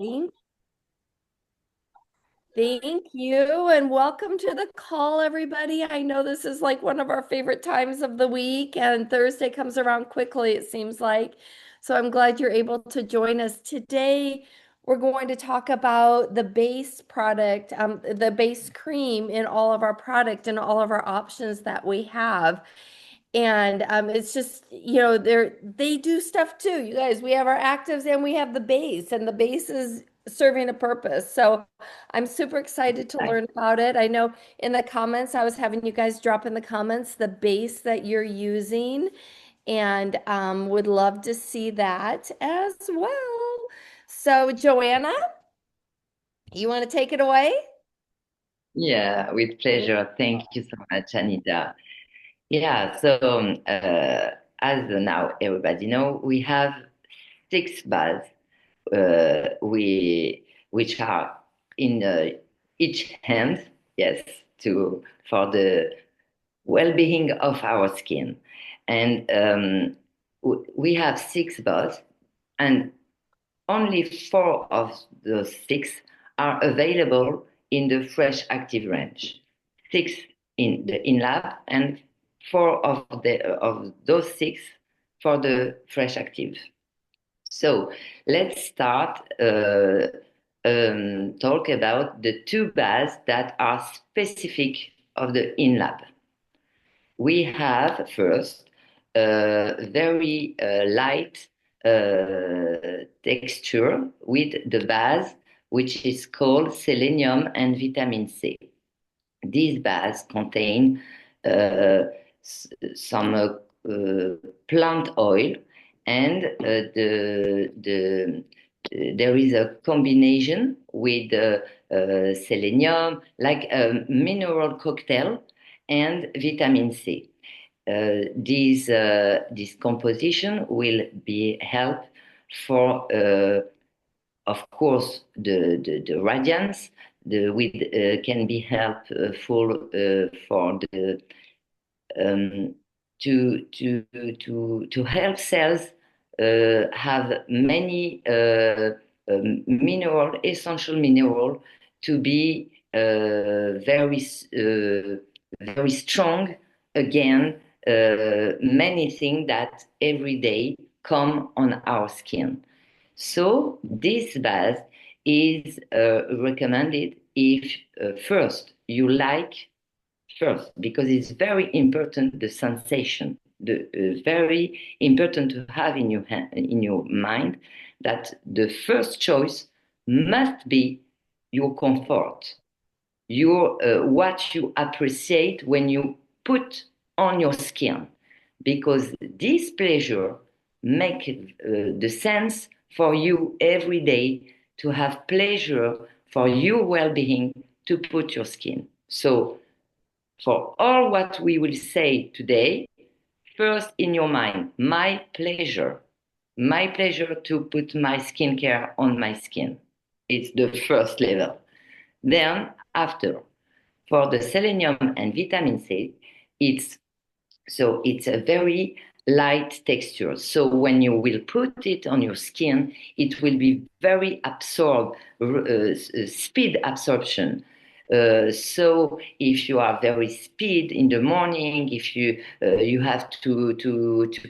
Thank thank you, and welcome to the call, everybody. I know this is like one of our favorite times of the week, and Thursday comes around quickly, it seems like. So I'm glad you're able to join us today. We're going to talk about the base product, the base cream in all of our product and all of our options that we have. And it's just, they do stuff too. You guys, we have our actives and we have the base, and the base is serving a purpose. So I'm super excited to Right. learn about it. I know in the comments, I was having you guys drop in the comments the base that you're using, and would love to see that as well. So, Joanna, you want to take it away? Yeah, with pleasure. Thank you so much, Anita. Yeah, so as now everybody know, we have six baths which are in each hand, yes, to for the well-being of our skin. And we have six baths, and only four of those six are available in the fresh active range. Six in the in lab and four of those six for the fresh active. So let's start talk about the two baths that are specific of the in lab. We have first very light texture with the base, which is called selenium and vitamin C. These baths contain uh, some plant oil, and there is a combination with selenium, like a mineral cocktail, and vitamin C. This composition will be help for, of course, the radiance. The with can be helpful for the um, to help cells have many mineral, essential mineral, to be very strong again. Many things that every day come on our skin. So this bath is recommended if first you like, first, because it's very important, the sensation, the very important to have in your hand, in your mind, that the first choice must be your comfort, your what you appreciate when you put on your skin, because this pleasure make the sense for you every day to have pleasure for your well-being to put your skin. So for all what we will say today, first in your mind, my pleasure to put my skincare on my skin. It's the first level. Then after, for the selenium and vitamin C, it's it's a very light texture. So when you will put it on your skin, it will be very absorbed, speed absorption. So if you are very speed in the morning, if you have to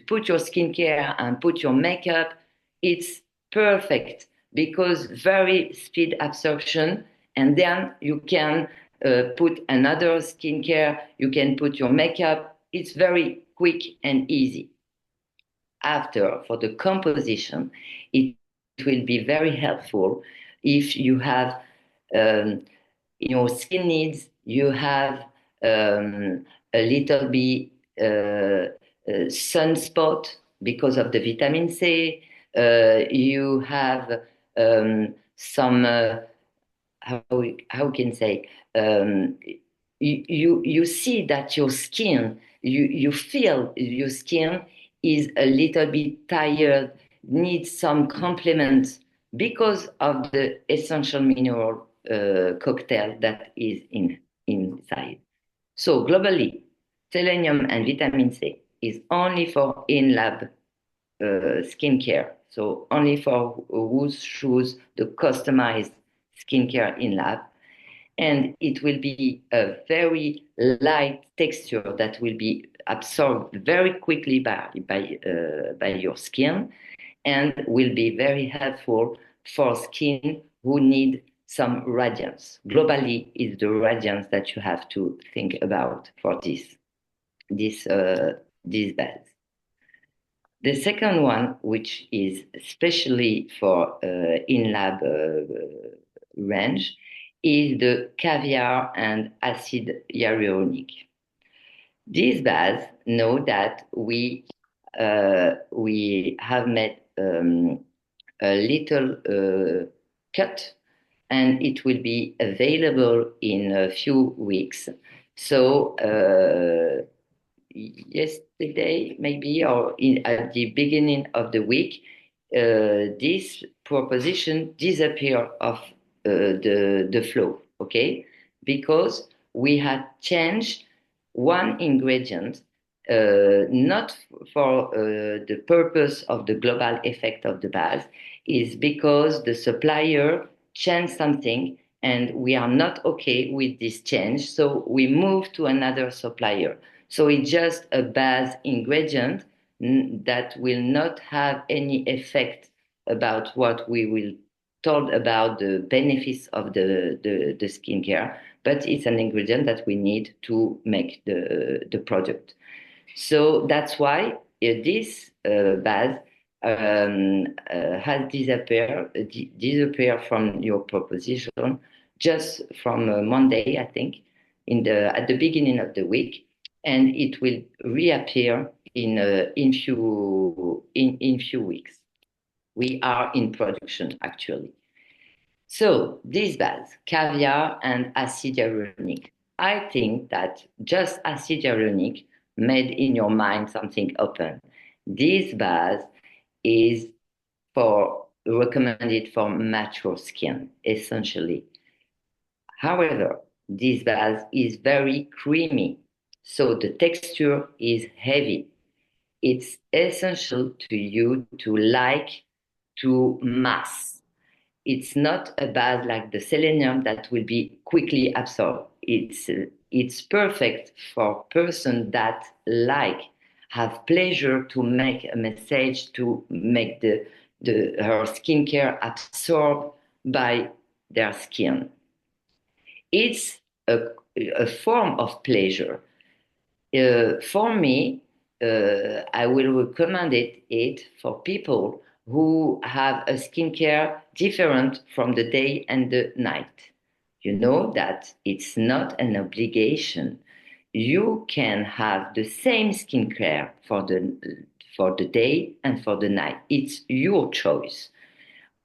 put your skincare and put your makeup, it's perfect because very speed absorption, and then you can put another skincare, you can put your makeup. It's very quick and easy. After, for the composition, it will be very helpful if you have your skin needs, you have a little bit sunspot because of the vitamin C, you have some how how can say, you see that your skin, you feel your skin is a little bit tired, needs some complement because of the essential mineral cocktail that is inside. So globally, selenium and vitamin C is only for in lab skincare. So only for who choose the customized skincare in lab. And it will be a very light texture that will be absorbed very quickly by your skin and will be very helpful for skin who need some radiance. Globally, is the radiance that you have to think about for this this base. The second one, which is especially for in-lab range, is the caviar and acid hyaluronic. These baths know that we have made a little cut, and it will be available in a few weeks. So yesterday, maybe, or at the beginning of the week, this proposition disappeared off the flow, okay? Because we had changed one ingredient, not for the purpose of the global effect of the bath, is because the supplier changed something and we are not okay with this change. So we move to another supplier. So it's just a base ingredient that will not have any effect about what we will told about the benefits of the skincare, but it's an ingredient that we need to make the product. So that's why this base has disappeared from your proposition just from Monday, I think, at the beginning of the week, and it will reappear in few weeks. We are in production actually. So these baths, caviar and acid hyaluronic. I think that just acid hyaluronic made in your mind something open. This bath is for recommended for mature skin, essentially. However, this bath is very creamy, so the texture is heavy. It's essential to you to like to mass. It's not a bath like the selenium that will be quickly absorbed. It's perfect for person that like have pleasure to make a message to make her skincare absorbed by their skin. It's a form of pleasure. For me, I will recommend it for people who have a skincare different from the day and the night. You know that it's not an obligation. You can have the same skincare for the day and for the night. It's your choice.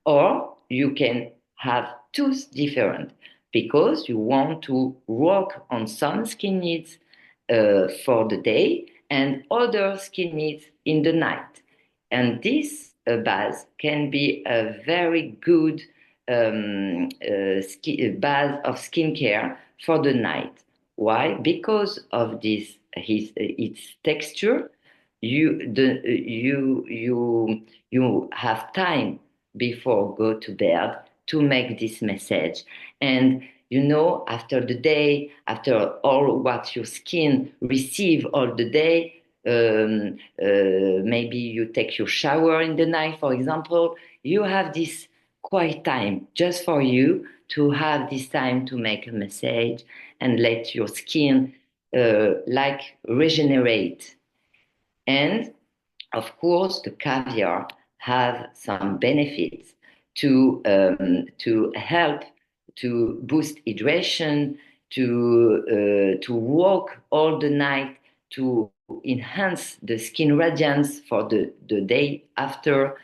Or you can have two different because you want to work on some skin needs for the day and other skin needs in the night. And this bath can be a very good bath of skincare for the night. Why? Because of its texture. You have time before go to bed to make this message. And after the day, after all what your skin receive all the day, maybe you take your shower in the night, for example, you have this quiet time just for you to have this time to make a message and let your skin like regenerate. And of course, the caviar have some benefits to help to boost hydration, to walk all the night, to enhance the skin radiance for the day after.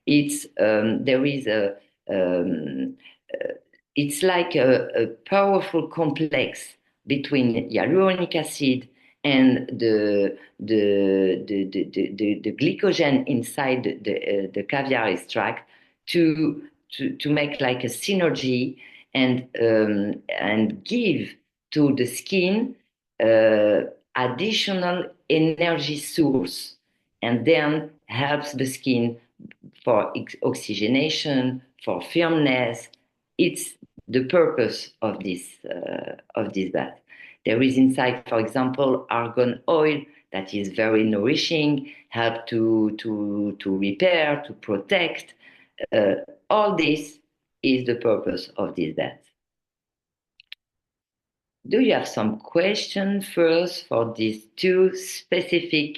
It's there is a it's like a powerful complex between hyaluronic acid and the glycogen inside the caviar extract to make like a synergy and give to the skin additional energy source and then helps the skin for oxygenation, for firmness. It's the purpose of this bath. There is inside, for example, argan oil that is very nourishing, help to repair, to protect. Uh, all this is the purpose of this bath. Do you have some question first for these two specific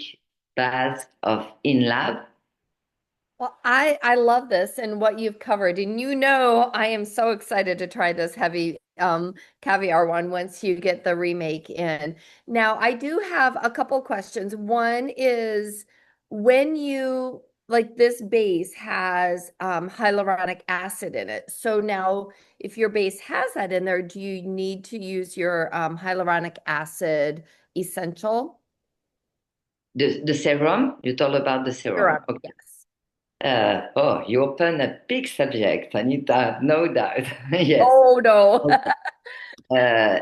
baths of in lab? Well, I love this and what you've covered. And you know, I am so excited to try this heavy caviar one once you get the remake in. Now, I do have a couple questions. One is when you like this base has hyaluronic acid in it. So now if your base has that in there, do you need to use your hyaluronic acid essential? The serum, you told about the serum. Syrup, Okay. yes. Oh, you open a big subject, Anita, no doubt. Yes. Oh no. Uh,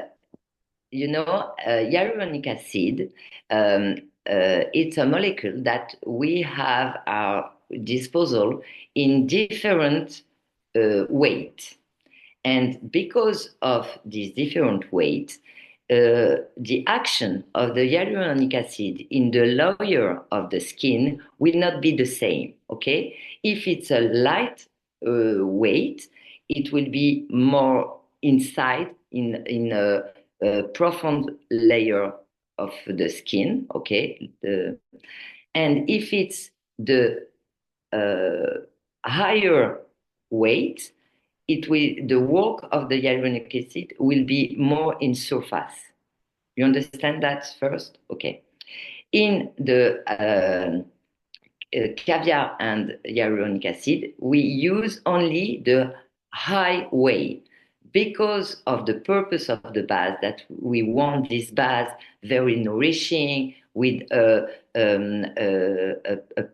hyaluronic acid, um, it's a molecule that we have at our disposal in different weight. And because of this different weight, the action of the hyaluronic acid in the layer of the skin will not be the same. Okay, if it's a light weight, it will be more inside in a profound layer of the skin. Okay, and if it's the higher weight, it will the work of the hyaluronic acid will be more in surface. You understand that first? Okay. In the caviar and hyaluronic acid, we use only the high way because of the purpose of the bath that we want this bath very nourishing with a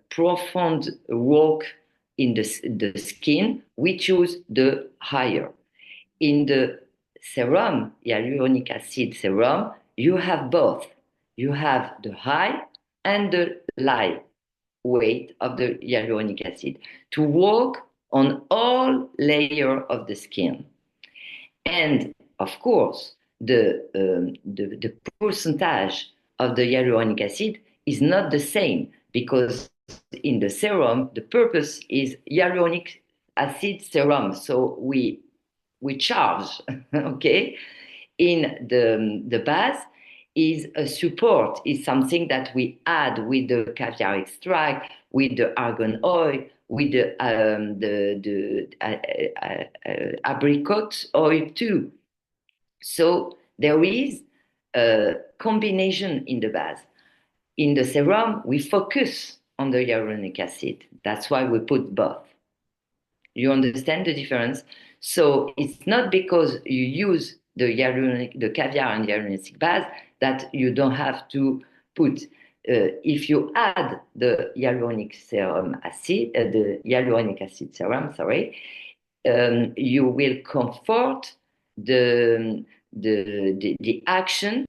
profound work in the skin. We choose the higher. In the serum, hyaluronic acid serum, you have both. You have the high and the light weight of the hyaluronic acid to work on all layer of the skin. And of course, the percentage of the hyaluronic acid is not the same because in the serum, the purpose is hyaluronic acid serum. So we charge, okay? In the bath is a support, is something that we add with the caviar extract, with the argan oil, with the apricot oil too. So there is a combination in the bath. In the serum, we focus on the hyaluronic acid. That's why we put both. You understand the difference? So it's not because you use the caviar and hyaluronic bath that you don't have to put. If you add the hyaluronic serum acid, the hyaluronic acid serum, sorry, you will comfort the action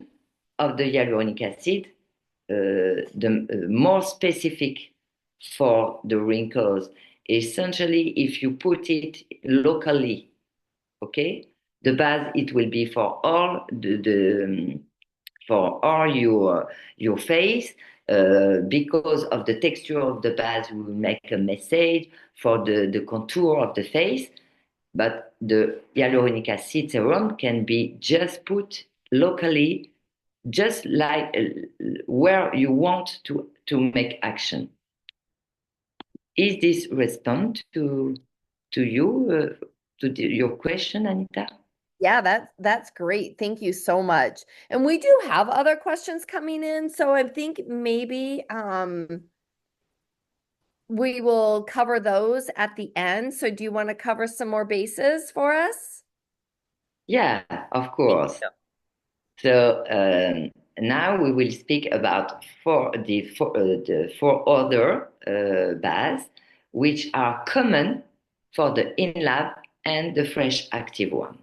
of the hyaluronic acid, the more specific for the wrinkles. Essentially, if you put it locally, okay, the bath it will be for all for all your face. Because of the texture of the bath, we will make a message for the contour of the face. But the hyaluronic acid serum can be just put locally, just like where you want to make action. Is this respond to you your question, Anita? Yeah, that's great. Thank you so much. And we do have other questions coming in, so I think maybe we will cover those at the end. So do you want to cover some more bases for us? Yeah, of Thank course. you. So now we will speak about the four other baths which are common for the in-lab and the fresh active one.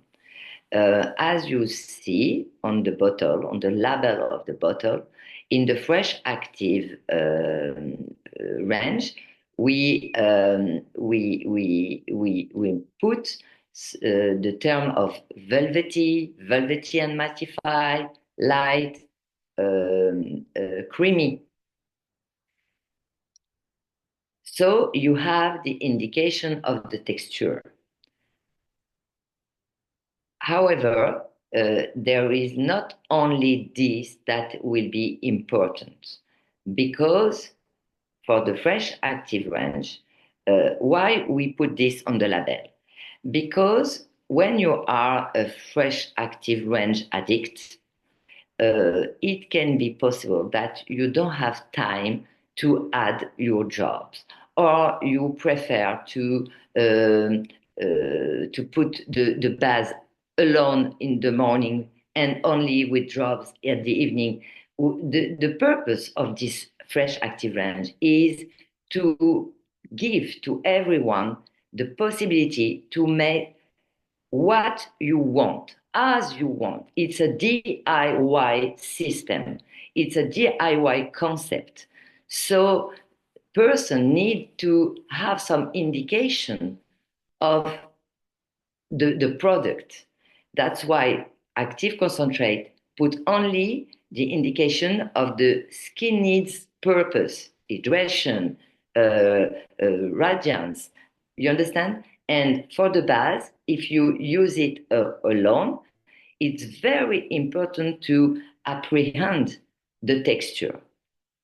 As you see on the bottle, on the label of the bottle, in the fresh active range, we put the term of velvety and mattified, light, creamy. So you have the indication of the texture. However, there is not only this that will be important, because for the fresh active range, why we put this on the label? Because when you are a fresh active range addict, it can be possible that you don't have time to add your jobs, or you prefer to put the bath alone in the morning and only with drops at the evening. The purpose of this fresh active range is to give to everyone the possibility to make what you want, as you want. It's a DIY system. It's a DIY concept. So person need to have some indication of the product. That's why active concentrate put only the indication of the skin needs purpose, hydration, radiance. You understand? And for the base, if you use it alone, it's very important to apprehend the texture,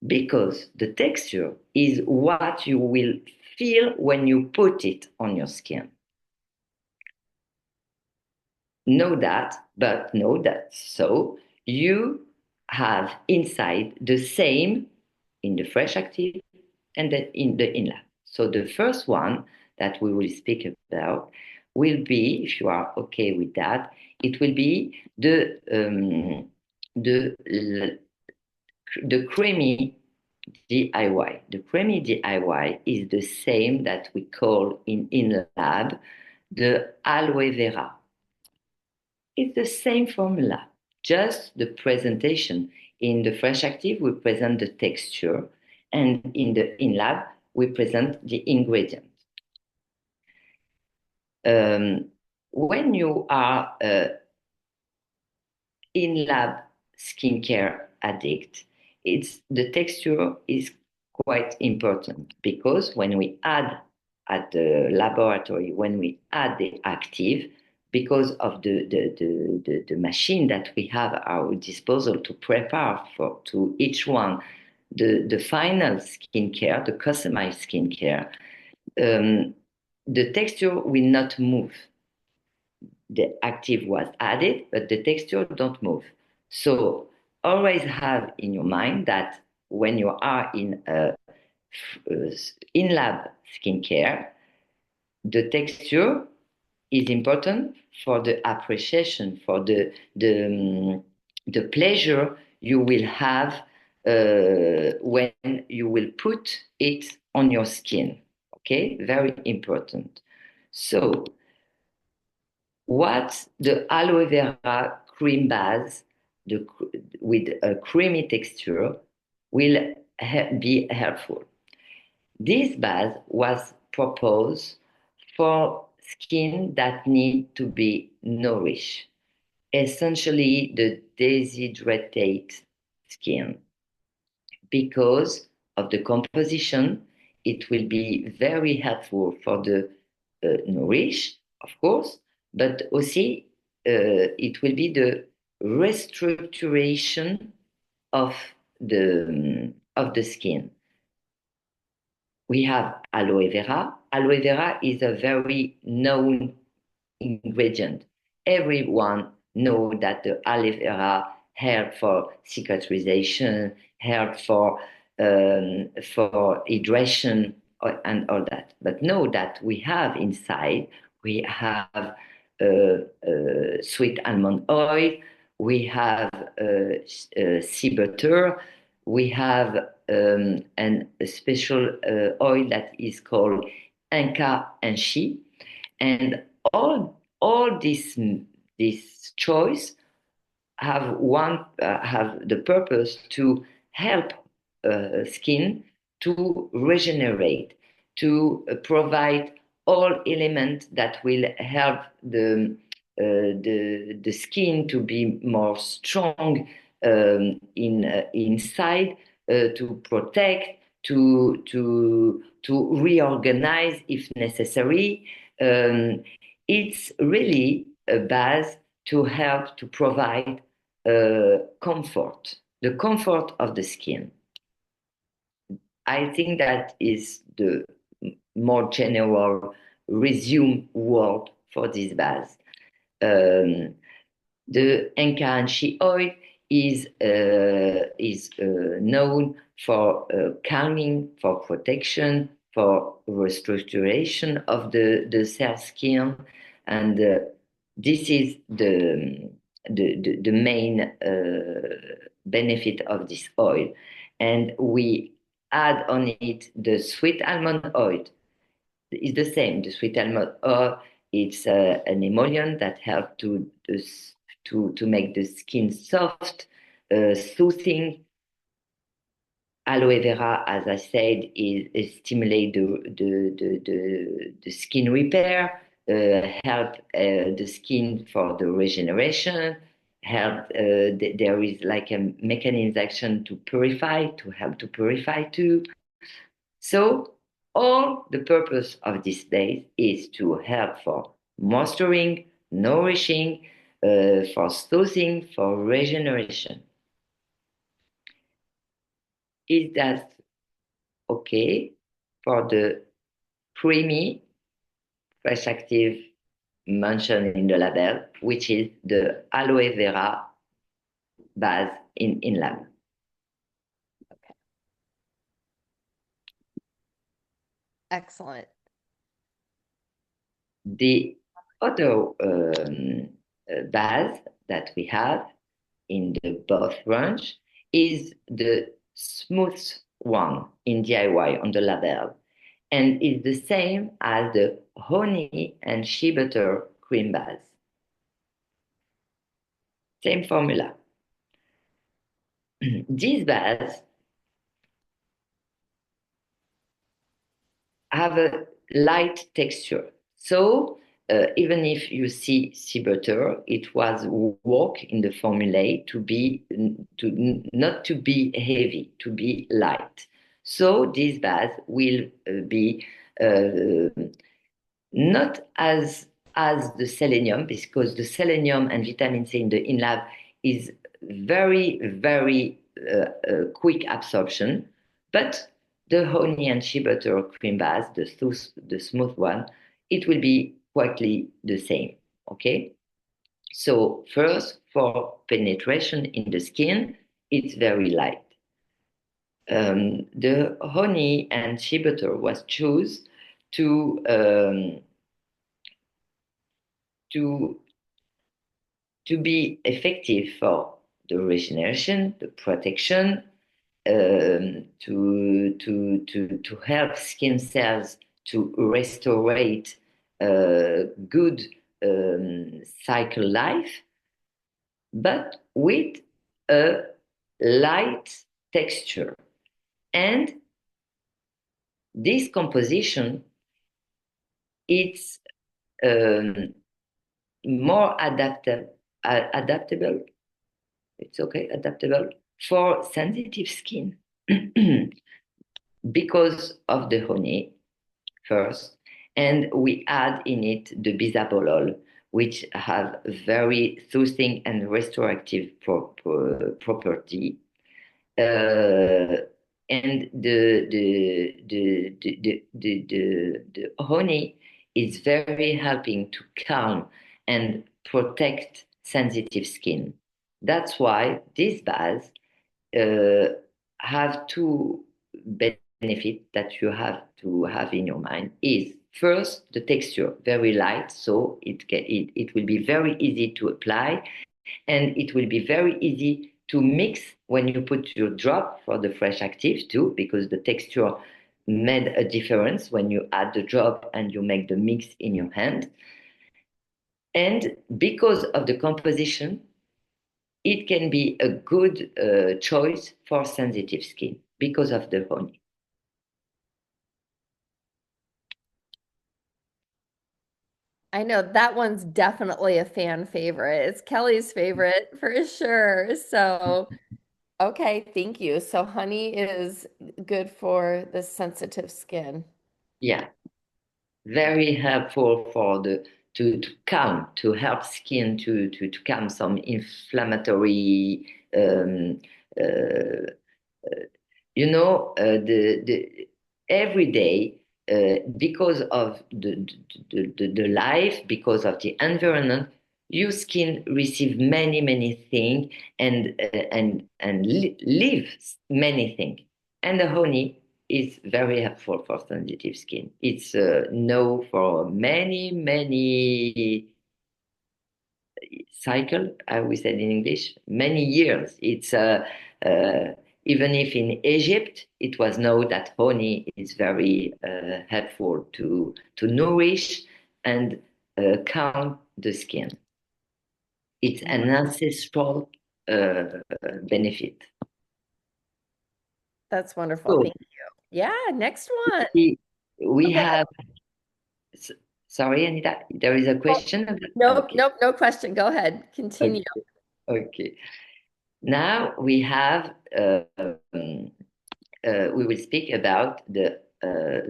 because the texture is what you will feel when you put it on your skin. Know that, but know that. So you have inside the same in the fresh active and then in the in lab. So the first one that we will speak about will be, if you are okay with that, it will be the the creamy DIY. The creamy DIY is the same that we call in lab the aloe vera. It's the same formula, just the presentation. In the fresh active, we present the texture, and in the in lab, we present the ingredient. When you are in lab skincare addict, it's the texture is quite important, because when we add at the laboratory, when we add the active, because of the machine that we have at our disposal to prepare for to each one the final skincare, the customized skincare, the texture will not move. The active was added, but the texture don't move. So always have in your mind that when you are in a in-lab skincare, the texture is important for the appreciation, for the pleasure you will have when you will put it on your skin. Okay, very important. So what the aloe vera cream base with a creamy texture will be helpful. This base was proposed for skin that need to be nourished, essentially the dehydrated skin. Because of the composition, it will be very helpful for the nourish, of course, but also it will be the restructuration of the skin. We have aloe vera. Aloe vera is a very known ingredient. Everyone knows that the aloe vera help for cicatrization, help for hydration, and all that. But know that we have inside, we have sweet almond oil, we have sea butter, we have a special oil that is called Inca and She, and all this choice have the purpose to help skin to regenerate, provide all elements that will help the skin to be more strong inside, to protect, to reorganize if necessary. It's really a base to help to provide comfort, the comfort of the skin. I think that is the more general resume word for this base. The Enka oil is known for calming, for protection, for restoration of the cell skin, and this is the main benefit of this oil. And we add on it the sweet almond oil. It's the same. The sweet almond oil, it's an emollient that helps to make the skin soft, soothing. Aloe vera, as I said, is stimulate the skin repair, help the skin for the regeneration, help. There is like a mechanism action to purify, to help to purify too. So all the purpose of this base is to help for moisturizing, nourishing, for soothing, for regeneration. Is that okay for the creamy, fresh active mentioned in the label, which is the aloe vera base in lab? Okay. Excellent. The other base that we have in the both range is the smooth one in DIY on the label, and is the same as the honey and shea butter cream base. Same formula. These bases have a light texture. So even if you see sea butter, it was work in the formula not to be heavy, to be light. So this base will be not as the selenium, because the selenium and vitamin C in the in-lab is very quick absorption, but the honey and shea butter cream base, the smooth one, it will be quietly the same. Okay. So first, for penetration in the skin, it's very light. The honey and shea butter was chosen to to be effective for the regeneration, the protection, to help skin cells to restore good cycle life, but with a light texture. And this composition, it's more adaptable. It's okay, adaptable for sensitive skin because of the honey first, and we add in it the bisabolol, which have very soothing and restorative property. And the honey is very helping to calm and protect sensitive skin. That's why this base have two benefits that you have to have in your mind. Is first the texture, very light, so it will be very easy to apply, and it will be very easy to mix when you put your drop for the fresh active too, because the texture made a difference when you add the drop and you make the mix in your hand. And because of the composition, it can be a good choice for sensitive skin because of the honey. I know that one's definitely a fan favorite. It's Kelly's favorite for sure. So, okay, thank you. So, honey is good for the sensitive skin. Yeah, very helpful for the to calm, to help skin to calm some inflammatory uh, the every day because of the life, because of the environment, your skin receive many things and lives many things. And the honey is very helpful for sensitive skin. It's known for many cycle, I would say in English, many years. It's even if in Egypt it was known that honey is very helpful to nourish and calm the skin. It's an ancestral benefit. That's wonderful. So Thank you. Yeah, next one. we Okay. have, s- sorry, Anita, there is a Oh, question? nope, Okay, nope, no question. Go ahead. okay, Continue. okay. Now we have we will speak about the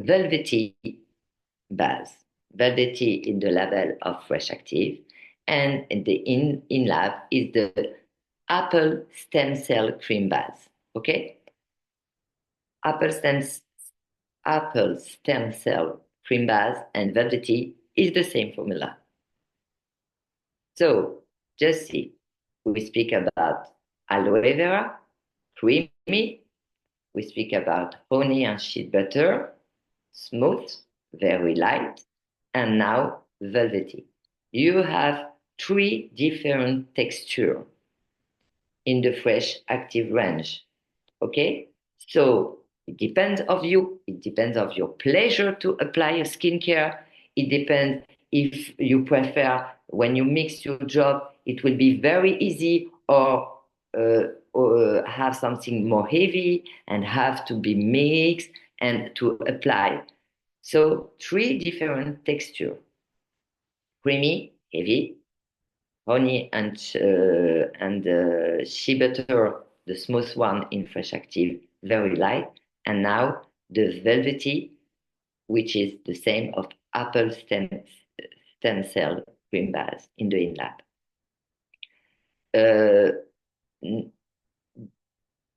velvety base. Velvety in the label of Fresh Active, and the in lab is the apple stem cell cream base. Okay, apple stem apple stem cell cream base and velvety is the same formula. So just see, we speak about aloe vera, creamy. We speak about honey and sheet butter, smooth, very light, and now velvety. You have three different textures in the fresh active range. Okay? So it depends of you. It depends of your pleasure to apply a skincare. It depends if you prefer when you mix your job, it will be very easy or have something more heavy and have to be mixed and to apply. So three different texture: creamy, heavy, honey and shea butter, the smooth one in Fresh Active, very light, and now the velvety, which is the same of apple stem cell cream base in the InLab. Uh,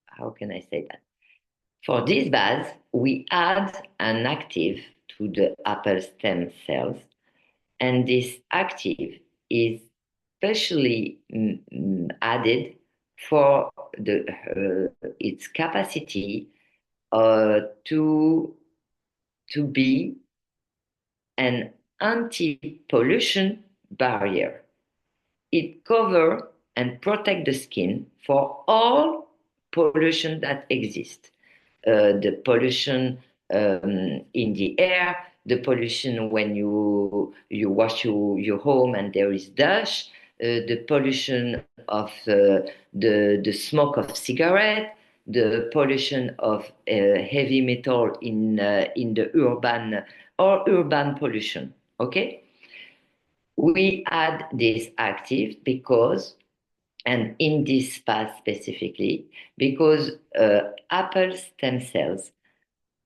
how can I say that? For this base, we add an active to the apple stem cells, and this active is specially added for its capacity to be an anti-pollution barrier. It covers and protects the skin for all pollution that exists. The pollution in the air, the pollution when you wash your home and there is dust, the pollution of the smoke of cigarette, the pollution of heavy metal in the urban pollution. Okay, we add this active because, and in this space specifically, because apple stem cells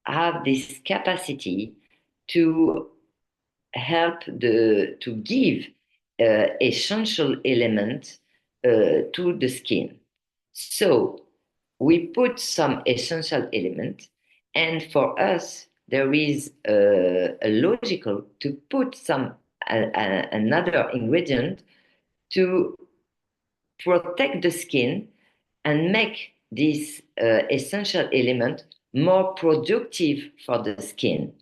have this capacity to help to give essential elements to the skin. So we put some essential element, and for us there is a logical to put some another ingredient to protect the skin and make this essential element more productive for the skin.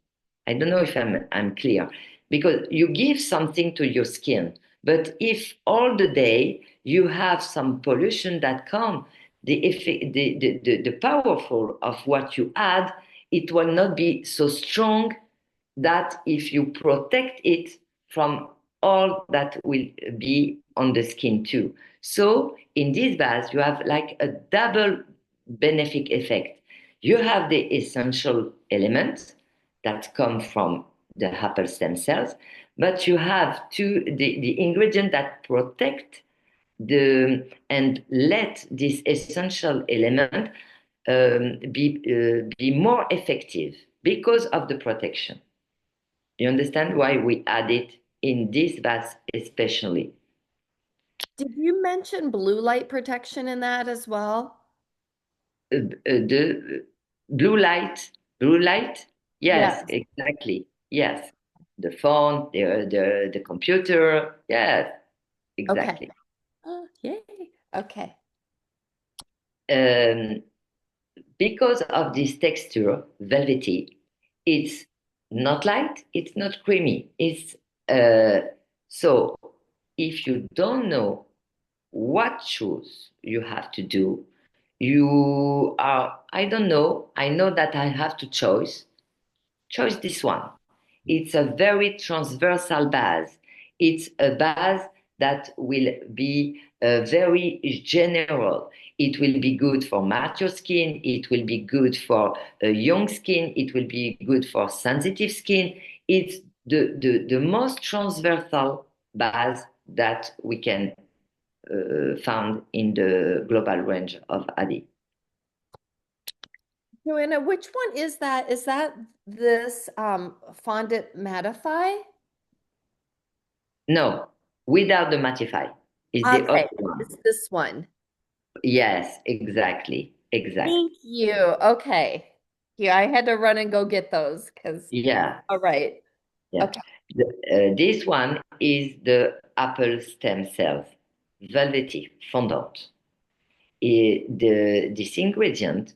I don't know if I'm clear, because you give something to your skin, but if all the day you have some pollution that come, the effect, the powerful of what you add, it will not be so strong that if you protect it from all that will be on the skin too. So in this bath, you have like a double benefit effect. You have the essential elements that come from the apple stem cells, but you have the ingredient that protect and let this essential element be more effective because of the protection. You understand why we add it in this vase especially? Did you mention blue light protection in that as well? The blue light, yes, Yes. exactly, yes. The phone, the computer, yes, Okay. exactly. Oh, yay. Okay. Um, because of this texture, velvety, it's not light, it's not creamy. It's so if you don't know what shoes you have to do, you are, I don't know, I know that I have to choose this one. It's a very transversal base. It's a base that will be very general. It will be good for mature skin. It will be good for young skin. It will be good for sensitive skin. It's the most transversal base that we can found in the global range of ABBI. Joanna, which one is that? Is that this fondant mattify? No, without the mattify is the other Okay, one. it's this one. Yes, exactly, exactly. Thank you. Okay. Yeah, I had to run and go get those because, Yeah, all right. yeah. Okay. This one is the apple stem cells, velvety fondant. This ingredient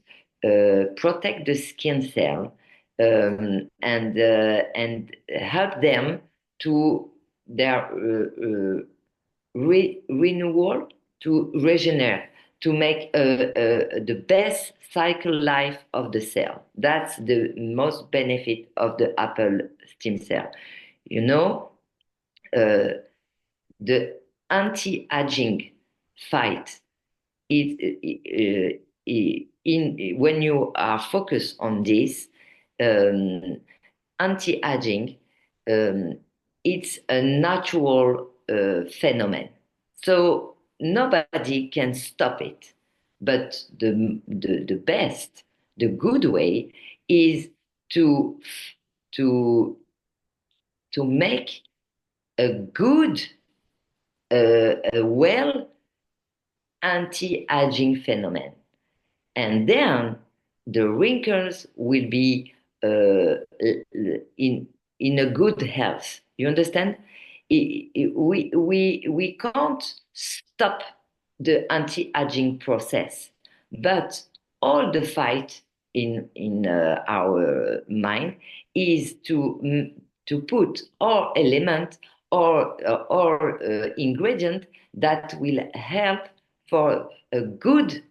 protect the skin cell and help them to their renewal, to regenerate, to make the best cycle life of the cell. That's the most benefit of the apple stem cell. You know, uh, the anti-aging fight when you are focused on this um, anti-aging, um, it's a natural phenomenon. So nobody can stop it. But the best, the good way is to to to make a good, a well anti-aging phenomenon. And then the wrinkles will be in a good health. You understand? We can't stop the anti-aging process, but all the fight in our mind is to put all element or ingredient that will help for a good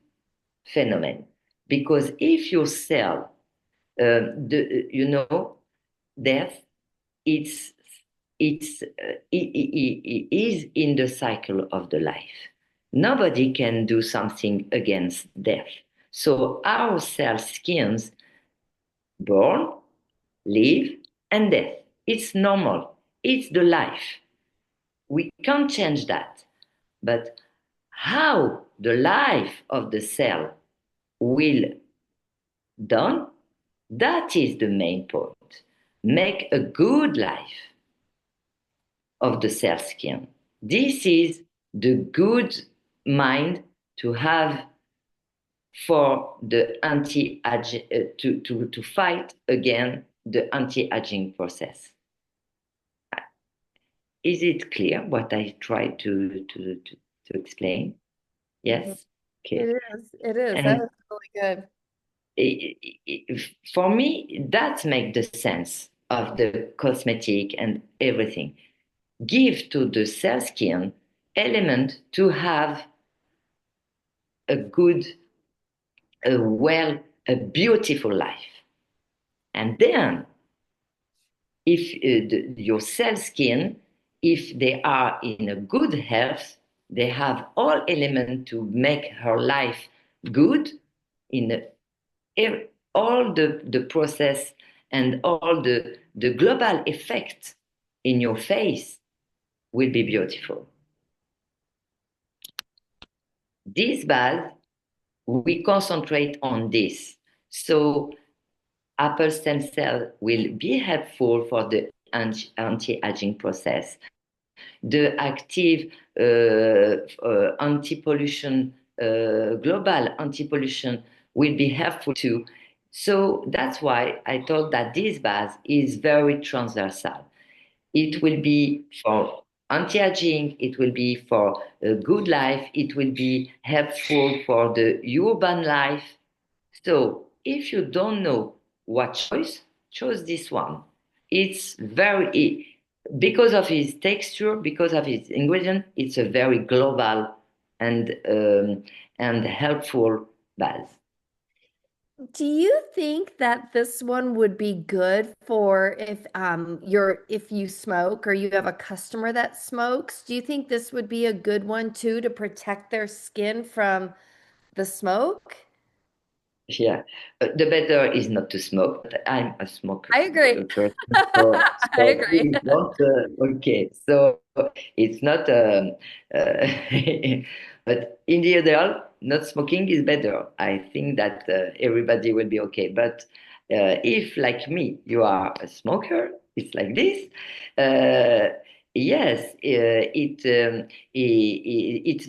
phenomenon. Because if your cell, death, it's it is in the cycle of the life. Nobody can do something against death. So our cell skins born, live, and death. It's normal. It's the life. We can't change that. But how the life of the cell will done, that is the main point. Make a good life of the cell skin. This is the good mind to have for the to fight against the anti-aging process. Is it clear what I try to explain? Mhm. Yes. It Okay. is. It is. That And is really good. for me, that makes the sense of the cosmetic and everything. Give to the cell skin element to have a good, a well, a beautiful life. And then, if your cell skin, if they are in a good health, they have all element to make her life good in all the process and all the global effect. in your face will be beautiful. This base, we concentrate on this. So apple stem cell will be helpful for the anti-aging process. The active anti-pollution, global anti-pollution will be helpful too. So that's why I thought that this base is very transversal. It will be for anti-aging, it will be for a good life, it will be helpful for the urban life. So if you don't know what choice, choose this one. It's very, because of its texture, because of its ingredient, it's a very global and and helpful base. Do you think that this one would be good for if you smoke or you have a customer that smokes? Do you think this would be a good one too to protect their skin from the smoke? Yeah, the better is not to smoke, but I'm a smoker I agree. person, I so agree. please don't. Okay, so it's not, but in the ideal, not smoking is better. I think that everybody will be okay. But if, like me, you are a smoker, it's like this. Uh, yes, it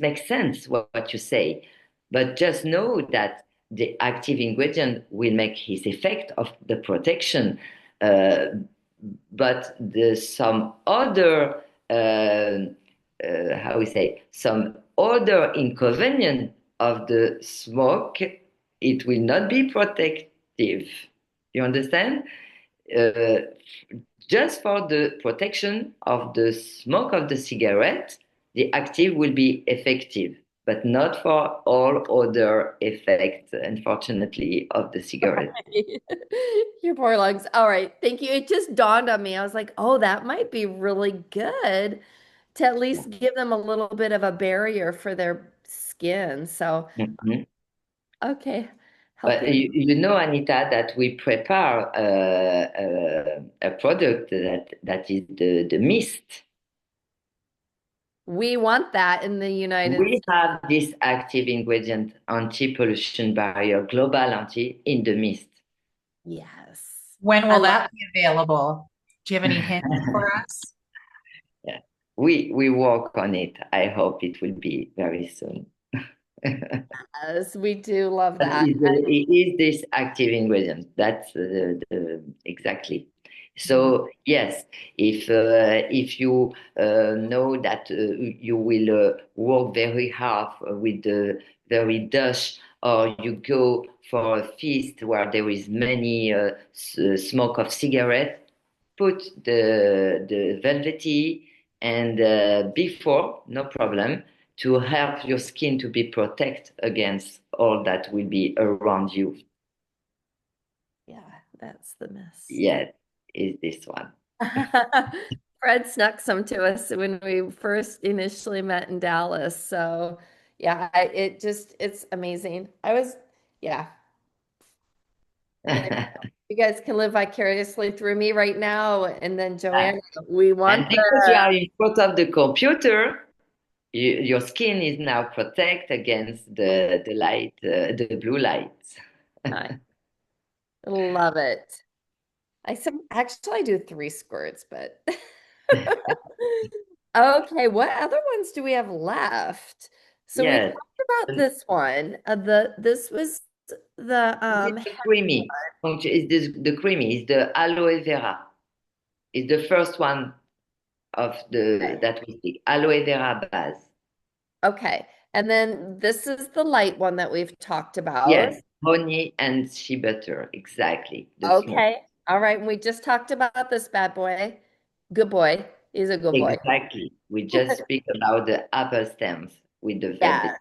makes sense what you say, but just know that the active ingredient will make his effect of the protection. Uh, but some other, how we say, some other inconvenience of the smoke, it will not be protective. You understand? Uh, just for the protection of the smoke of the cigarette, the active will be effective, but not for all other effects, unfortunately, of the cigarette. Your poor lungs. All right. Thank you. It just dawned on me. I was like, oh, that might be really good to at least give them a little bit of a barrier for their skin. So, Mhm. okay. But Helping. you know, Anita, that we prepare a product that is the mist. We want that in the United We States. have this active ingredient, anti-pollution barrier, global anti, in the mist. Yes. When I will love that be available? Do you have any hints for us? Yeah, we work on it. I hope it will be very soon. this. We do love But that. it is this active ingredient. That's exactly. Mhm. So yes, if you know that you will work very hard with the very dust, or you go for a feast where there is many smoke of cigarette, put the velvety and before, no problem, to help your skin to be protect against all that will be around you. Yeah, that's the mist. Yes, is this one. Fred snuck some to us when we first initially met in Dallas. So yeah, it's amazing. Yeah. There you guys can live vicariously through me right now. And then Joanna, we And want because you the are in front of the computer, your skin is now protect against the light, the blue lights. I love it. Actually I do 3 squirts, but okay, what other ones do we have left? So we Yes, talked about and this one. This was the it's the creamy. It's the creamy. It's the aloe vera. It's the first one of the okay. that we see. Aloe vera base. Okay. And then this is the light one that we've talked about. Yes, honey and shea butter. Exactly. The small. Okay. All right. We just talked about this bad boy. Good boy. He's a good boy. Exactly. We just speak about the apple stems with the velvet. Yes.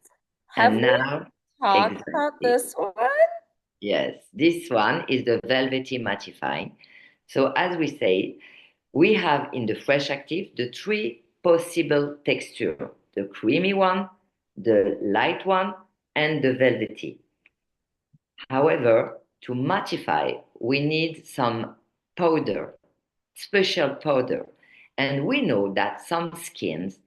Have And we now, talked about exactly. this one? Yes, this one is the velvety mattifying. So as we say, we have in the fresh active the three possible texture, the creamy one, the light one, and the velvety. However, to mattify, we need some powder, special powder. And we know that some skins,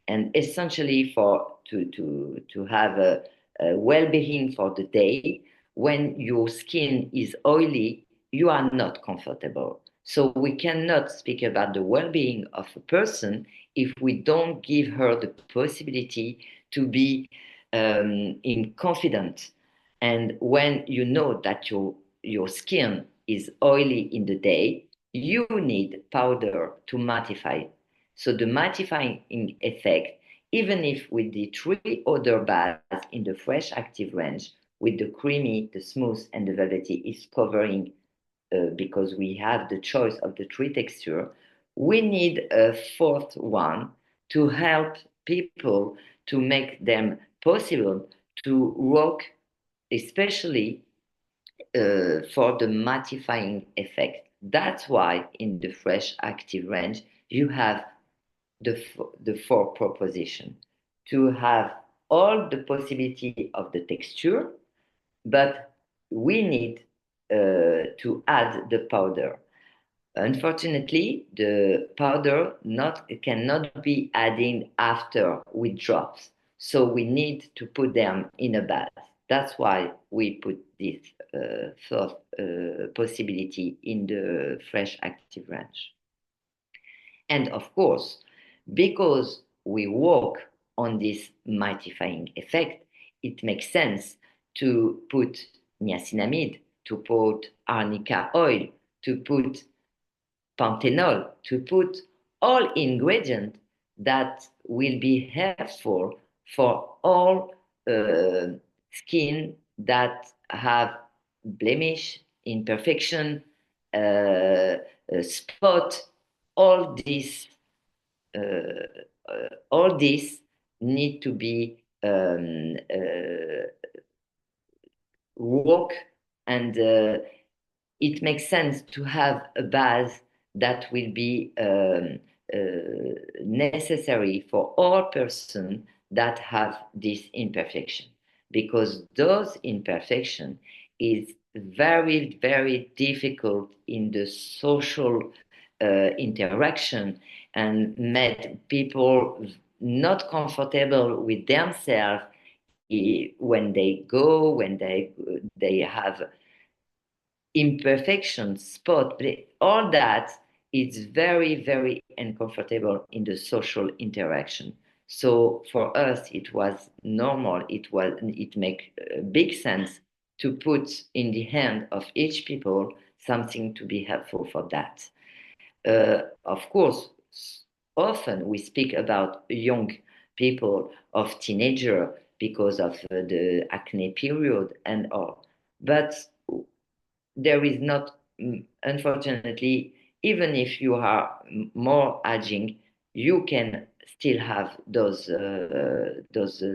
and essentially to have a well-being for the day, when your skin is oily, you are not comfortable. So we cannot speak about the well-being of a person if we don't give her the possibility to be in confidence. And when you know that your skin is oily in the day, you need powder to mattify. So the mattifying effect, even if with the three other baths in the fresh active range, with the creamy, the smooth, and the velvety is covering because we have the choice of the three texture, we need a fourth one to help people to make them possible to work, especially for the mattifying effect. That's why in the fresh active range, you have the four proposition to have all the possibility of the texture, but we need to add the powder. Unfortunately, the powder cannot be added after with drops. So we need to put them in a bath. That's why we put this first possibility in the fresh active range. And of course, because we work on this mattifying effect, it makes sense to put niacinamide, to put arnica oil, to put panthenol, to put all ingredients that will be helpful for all skin that have blemish, imperfection, spot, all this, all this need to be work, and it makes sense to have a base that will be necessary for all persons that have this imperfection, because those imperfection is very, very difficult in the social interaction and made people not comfortable with themselves when they go, when they have imperfection spot, all that is very, very uncomfortable in the social interaction. So for us, it was normal. It make big sense to put in the hand of each people something to be helpful for that. Of course, often we speak about young people of teenager because of the acne period and all, but there is not, unfortunately, even if you are more aging, you can still have those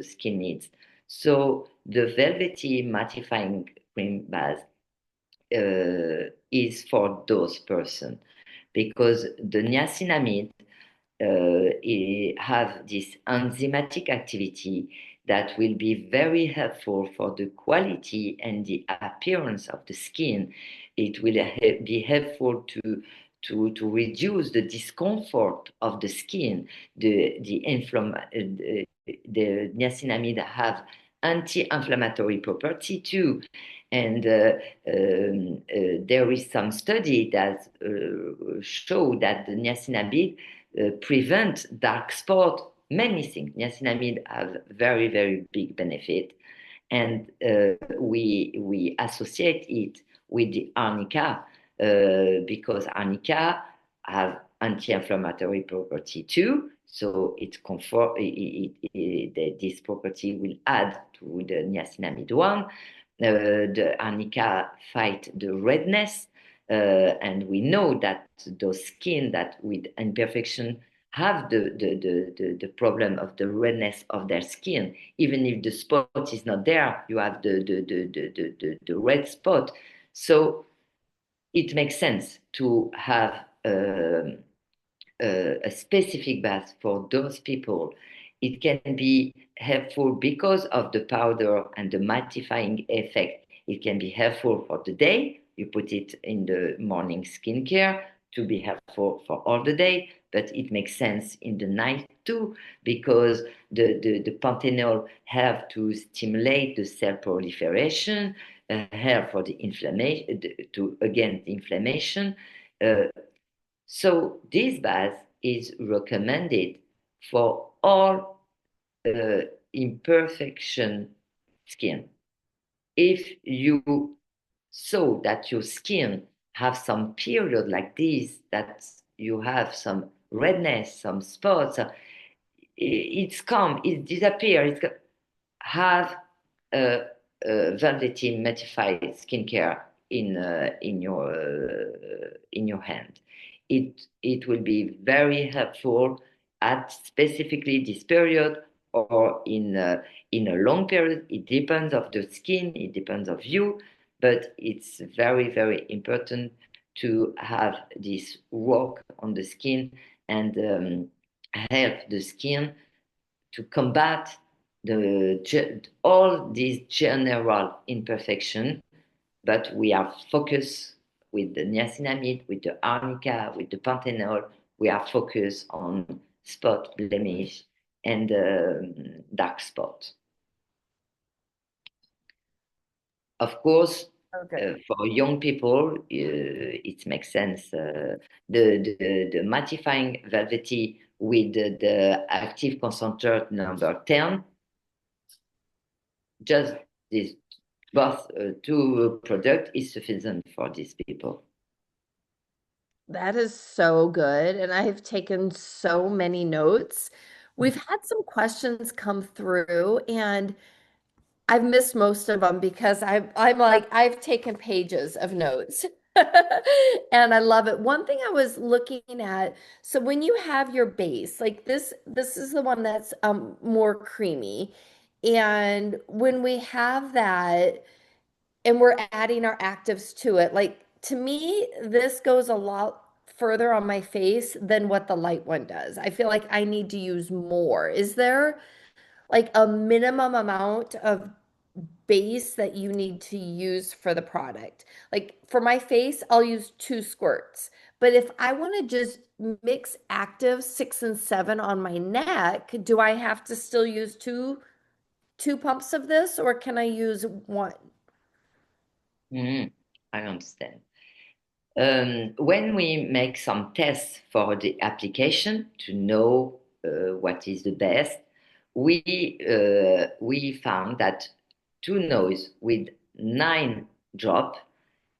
skin needs. So the velvety mattifying cream base is for those person, because the niacinamide have this enzymatic activity that will be very helpful for the quality and the appearance of the skin. It will be helpful to reduce the discomfort of the skin. The niacinamide have anti-inflammatory property too. And there is some study that show that the niacinamide prevent dark spot, many things. Niacinamide have very, very big benefit. And we associate it with the arnica because arnica have anti-inflammatory property too. So this property will add to the niacinamide one. The arnica fight the redness, and we know that those skin that with imperfection have the problem of the redness of their skin. Even if the spot is not there, you have the red spot. So it makes sense to have a specific bath for those people. It can be helpful because of the powder and the mattifying effect. It can be helpful for the day. You put it in the morning skincare to be helpful for all the day, but it makes sense in the night too, because the panthenol help to stimulate the cell proliferation, help for the inflammation, to against inflammation. Uh, so this bath is recommended for all imperfection skin. If you saw that your skin have some period like this, that you have some redness, some spots, it's come, it disappear, have velvety mattified skincare in your hand. It will be very helpful at specifically this period or in a long period. It depends of the skin, it depends of you, but it's very important to have this work on the skin and help the skin to combat all these general imperfection, but we are focused with the niacinamide, with the arnica, with the panthenol. We are focused on spot, blemish, and dark spot. Of course, Okay. for young people, it makes sense. The mattifying velvety with the active concentrate number 10, just this both two product is sufficient for these people. That is so good. And I have taken so many notes. We've had some questions come through, and I've missed most of them because I'm like, I've taken pages of notes. And I love it. One thing I was looking at, so when you have your base, like this is the one that's more creamy. And when we have that, and we're adding our actives to it. Like to me, this goes a lot further on my face than what the light one does. I feel like I need to use more. Is there like a minimum amount of base that you need to use for the product? Like for my face, I'll use 2 squirts. But if I want to just mix active 6 and 7 on my neck, do I have to still use two pumps of this, or can I use one? I understand. When we make some tests for the application to know what is the best, we found that 2 noise with 9 drop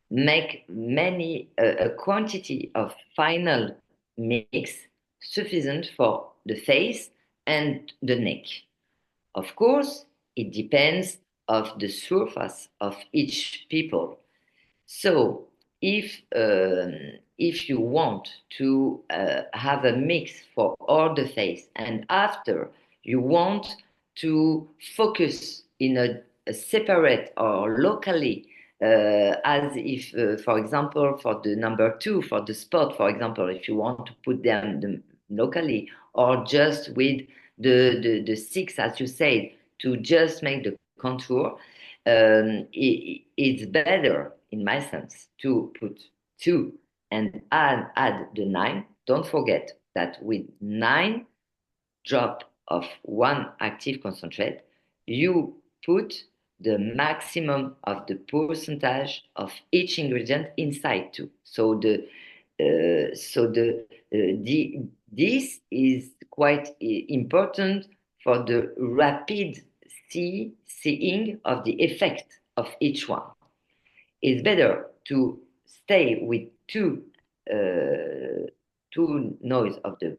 make a quantity of final mix sufficient for the face and the neck. Of course, it depends of the surface of each people. So if you want to have a mix for all the face, and after you want to focus in a separate or locally, as if, for example, for the number 2, for the spot, for example, if you want to put them locally, or just with the 6, as you said, to just make the contour, it's better, in my sense, to put 2 and add the 9. Don't forget that with 9 drop of one active concentrate, you put the maximum of the percentage of each ingredient inside too. So this is quite important for the rapid seeing of the effect of each one. It's better to stay with two noise of the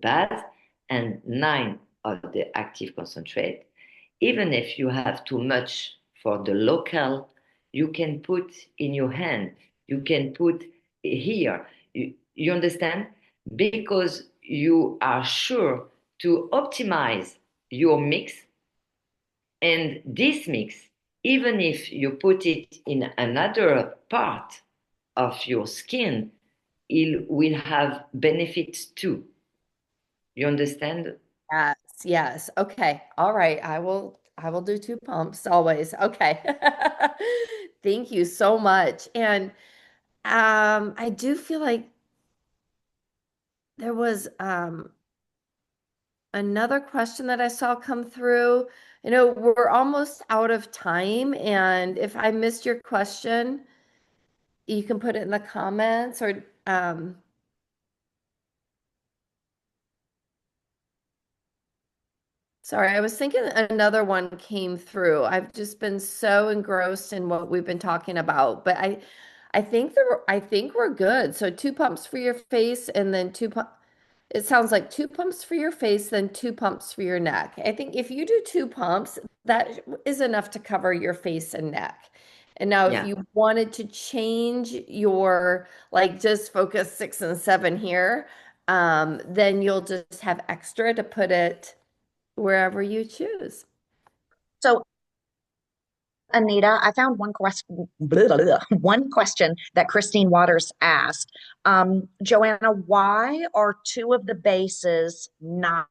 base and 9 of the active concentrate. Even if you have too much for the local, you can put in your hand, you can put here. You understand? Because you are sure to optimize your mix, and this mix, even if you put it in another part of your skin, it will have benefits too. You understand? Yes, yes. Okay. All right. I will do 2 pumps always. Okay. Thank you so much. And I do feel like There was another question that I saw come through. We're almost out of time, and if I missed your question, you can put it in the comments or sorry, I was thinking another one came through. I've just been so engrossed in what we've been talking about, but I think we're good. So two pumps for your face and then it sounds like two pumps for your face, then two pumps for your neck. I think if you do two pumps, that is enough to cover your face and neck. And now if Yeah. you wanted to change your, like just focus 6 and 7 here, then you'll just have extra to put it wherever you choose. So, Anita, I found one question that Christine Waters asked. Joanna, why are two of the bases not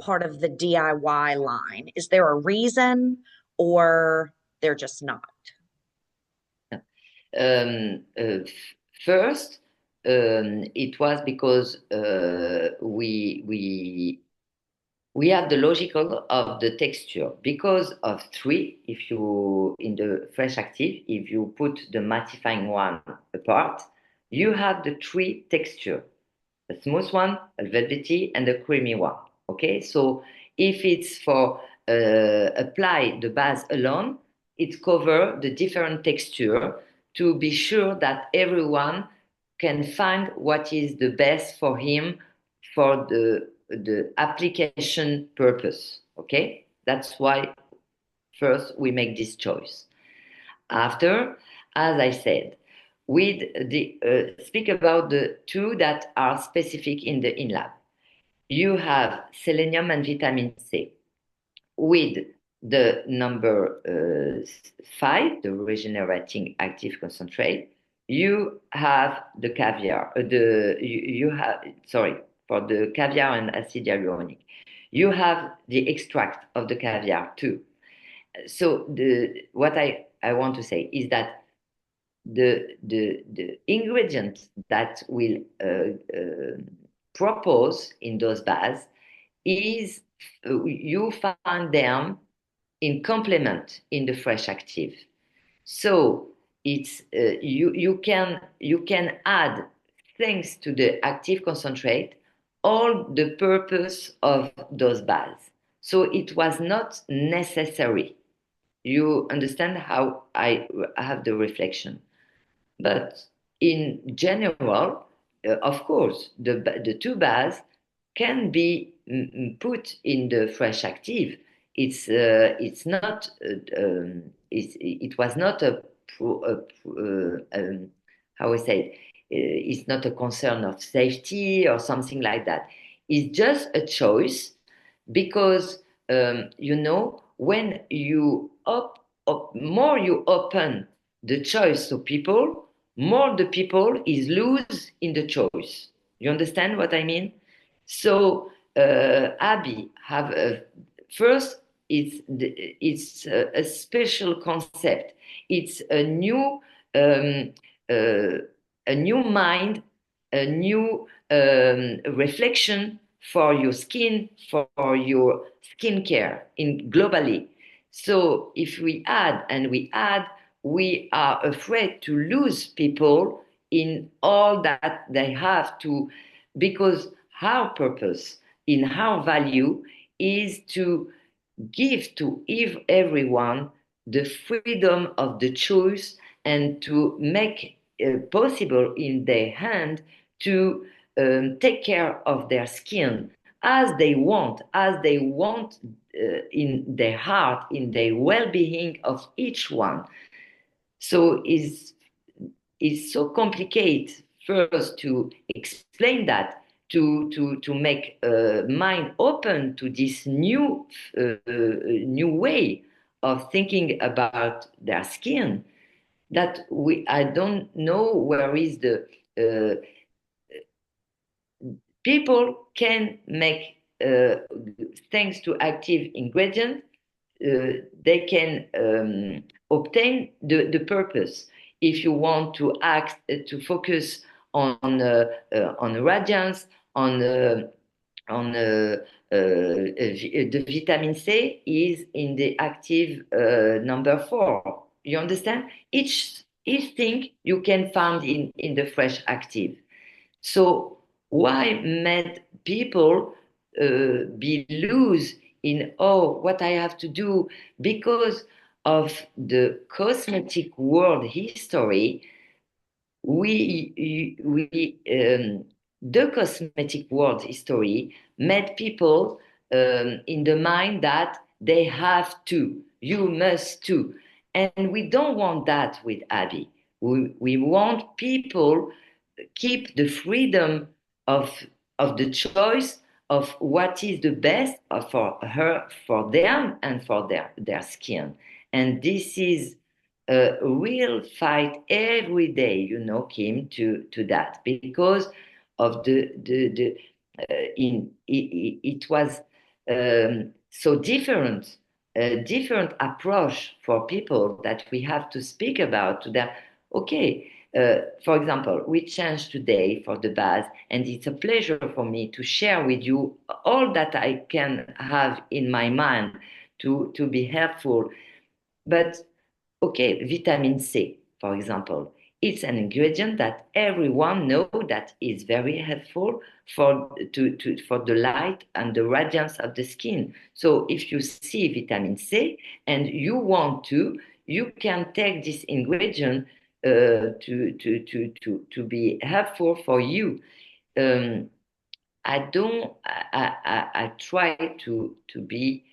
part of the DIY line? Is there a reason or they're just not? Um, uh, First, it was because we have the logical of the texture because of three. If you in the fresh active, if you put the mattifying one apart, you have the three texture: a smooth one, a velvety, and a creamy one. Okay, so if it's for apply the base alone, it cover the different texture to be sure that everyone can find what is the best for him for the application purpose. Okay, that's why first we make this choice. After, as I said, with the speak about the two that are specific in the in-lab. You have selenium and vitamin C with the number 5, the regenerating active concentrate. You have the caviar, you have, sorry, for the caviar and acid hyaluronic. You have the extract of the caviar too. So what I want to say is that the ingredients that will propose in those baths is you find them in complement in the fresh active. So it's you can add things to the active concentrate all the purpose of those baths. So it was not necessary. You understand how I have the reflection. But in general, of course, the two baths can be put in the fresh active. It's not it was not how we say it's not a concern of safety or something like that. It's just a choice because when more you open the choice to people, more the people is lose in the choice. You understand what I mean? So ABBI have first it's a special concept. It's um, uh, a new mind, a new reflection for your skin, for your skincare in globally. So if we add and we add, we are afraid to lose people in all that they have to, because our purpose in our value is to give to everyone the freedom of the choice and to make possible in their hand to take care of their skin as they want in their heart, in their well-being of each one. So it's so complicated first to explain that, to make mind open to this new way of thinking about their skin, that I don't know where is the people can make thanks to active ingredient, they can obtain the purpose. If you want to act to focus on radiance, on the vitamin C is in the active number 4. You understand? Each thing you can find in the fresh active. So why made people be loose in what I have to do because of the cosmetic world history? The cosmetic world history made people in the mind that they have to, you must to, and we don't want that with ABBI. We want people keep the freedom of the choice of what is the best for her, for them, and for their skin. And this is a real fight every day, Kim, to that because of the it was so different, a different approach for people that we have to speak about to them. Okay, for example, we changed today for the base, and it's a pleasure for me to share with you all that I can have in my mind to be helpful. But okay, vitamin C, for example, it's an ingredient that everyone know that is very helpful for the light and the radiance of the skin. So if you see vitamin C and you want to, you can take this ingredient to be helpful for you. I don't. I try to be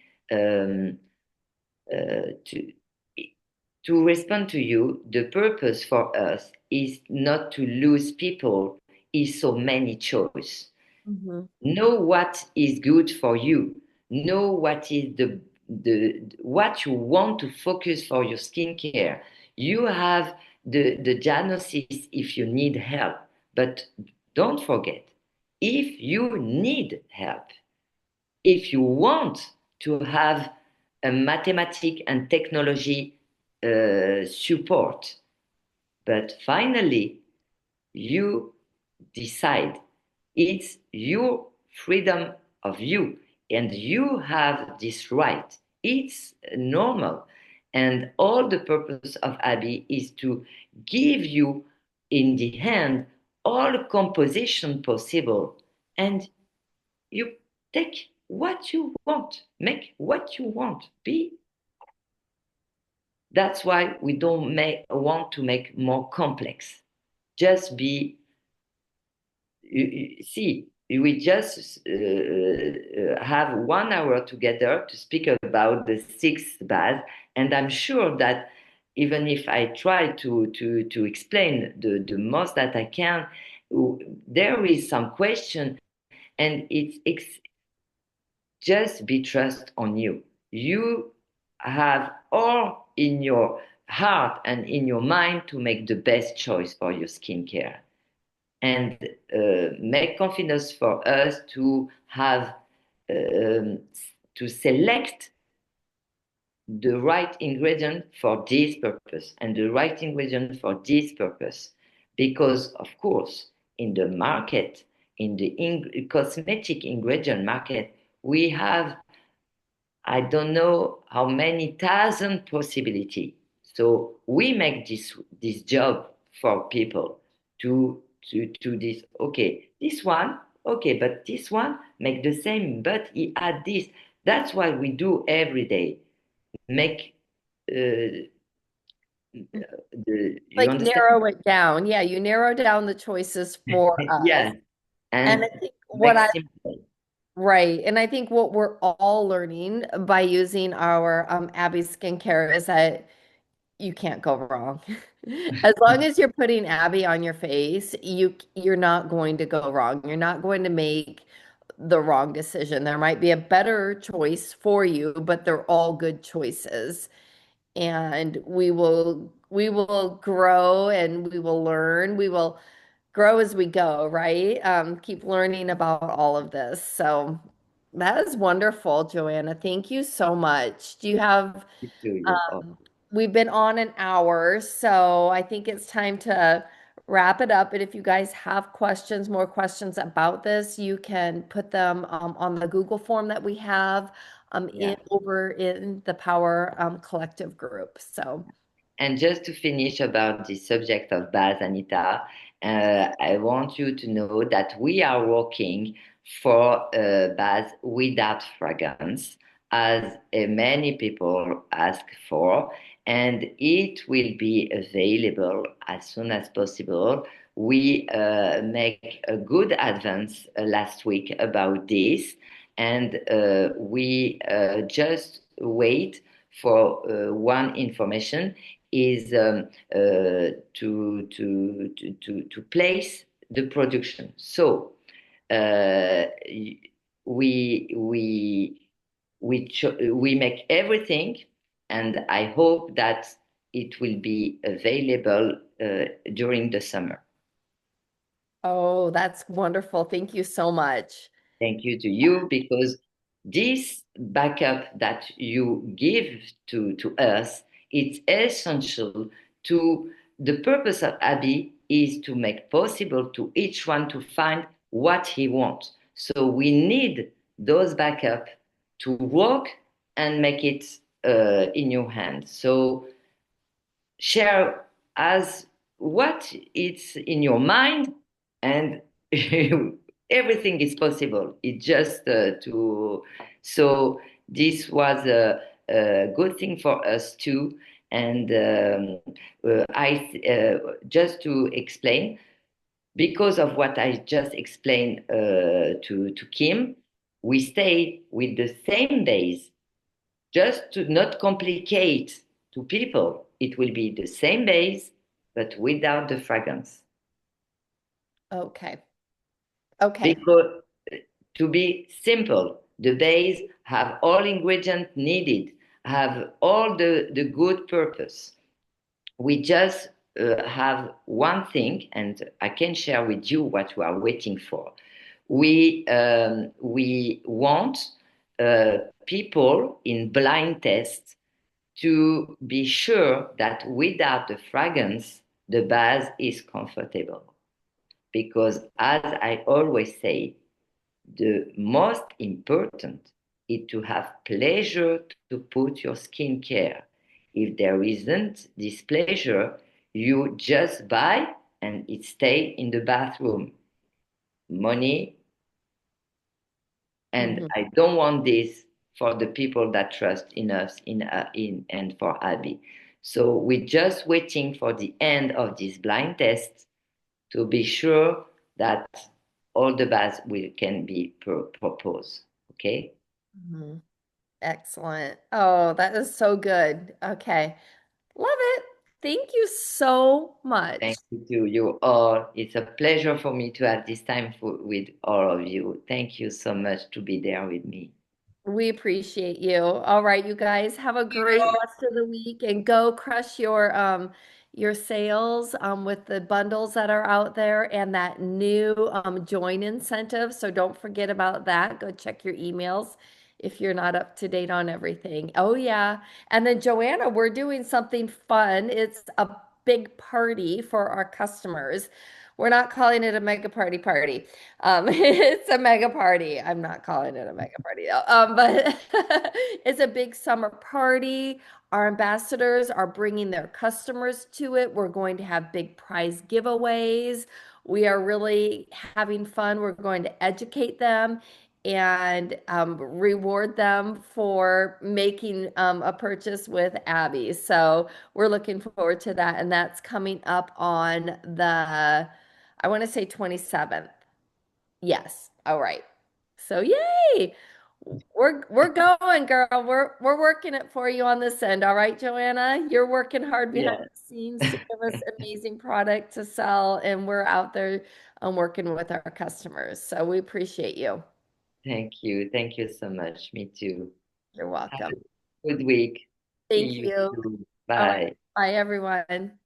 to respond to you. The purpose for us is not to lose people. Is so many choice. Mm-hmm. Know what is good for you. Know what is the what you want to focus for your skincare. You have the diagnosis if you need help, but don't forget, if you need help, if you want to have a mathematic and technology support, but finally you decide. It's your freedom of you, and you have this right. It's normal. And all the purpose of ABBI is to give you in the hand all composition possible. And you take what you want, make what you want, be. That's why we don't want to make more complex. Just be see, we just have 1 hour together to speak about the 6 baths, and I'm sure that even if I try to explain the most that I can, there is some question, and just be trust on you. You have all in your heart and in your mind to make the best choice for your skincare and make confidence for us to have to select the right ingredient for this purpose and the right ingredient for this purpose, because of course in the market, in the cosmetic ingredient market, we have, I don't know how many thousand possibility. So we make this job for people to this. Okay, this one. Okay, but this one make the same, but he add this. That's why we do every day. Make you Like understand? narrow it down. Yeah, you narrow down the choices for us. Yes, And and I think make simple. right. And I think what we're all learning by using our Abby skincare is that you can't go wrong. As long as you're putting Abby on your face, you're not going to go wrong. You're not going to make the wrong decision. There might be a better choice for you, but they're all good choices. And we will grow and we will learn. We will grow as we go, right? Keep learning about all of this. So that is wonderful, Joanna. Thank you so much. Do you have, To you. we've been on an hour, so I think it's time to wrap it up. And if you guys have questions, more questions about this, you can put them on the Google form that we have Yeah. over in the Power Collective group. So, And just to finish about the subject of Baz, Anita, I want you to know that we are working for Baz without fragrance, as many people ask for, and it will be available as soon as possible. We make a good advance last week about this, and we just wait for one information is to place the production. So uh, we make everything, and I hope that it will be available during the summer. oh, that's wonderful. Thank you so much. Thank you to you, because this backup that you give to us, it's essential to the purpose of ABBI is to make possible to each one to find what he wants. So we need those backup to work and make it in your hand. So share as what it's in your mind, and everything is possible. It's just to so this was a good thing for us too. And I just to explain, because of what I just explained to Kim, we stay with the same base, just to not complicate to people. It will be the same base, but without the fragrance. Okay. Okay. Because to be simple, the base have all ingredients needed, have all the good purpose. We just have one thing, and I can share with you what we are waiting for. We want people in blind tests to be sure that without the fragrance, the base is comfortable. Because as I always say, the most important is to have pleasure to put your skincare. If there isn't this pleasure, you just buy and it stay in the bathroom. Money, and Mhm. I don't want this for the people that trust in us in and for ABBI. So we're just waiting for the end of this blind test to be sure that all the baths will can be proposed. Okay. Mhm. Excellent. Oh, that is so good. Okay. Love it. Thank you so Thank much. you to you all. It's a pleasure for me to have this time with all of you. Thank you so much to be there with me. We appreciate you. All right, you guys have a great rest of the week and go crush your sales with the bundles that are out there and that new join incentive. So don't forget about that. Go check your emails if you're not up to date on everything. Oh yeah. And then Joanna, we're doing something fun. It's a big party for our customers. We're not calling it a mega party. It's a mega party. I'm not calling it a mega party though. But it's a big summer party. Our ambassadors are bringing their customers to it. We're going to have big prize giveaways. We are really having fun. We're going to educate them and reward them for making a purchase with ABBI. So we're looking forward to that. And that's coming up on I want to say 27th. Yes. All right. So yay. We're going, girl. We're working it for you on this end. All right, Joanna. You're working hard behind Yeah. the scenes to give us amazing product to sell, and we're out there working with our customers. So we appreciate you. Thank you. Thank you so much. Me too. You're Have welcome. a good week. See Thank you you. soon. All right. Bye. Bye, everyone.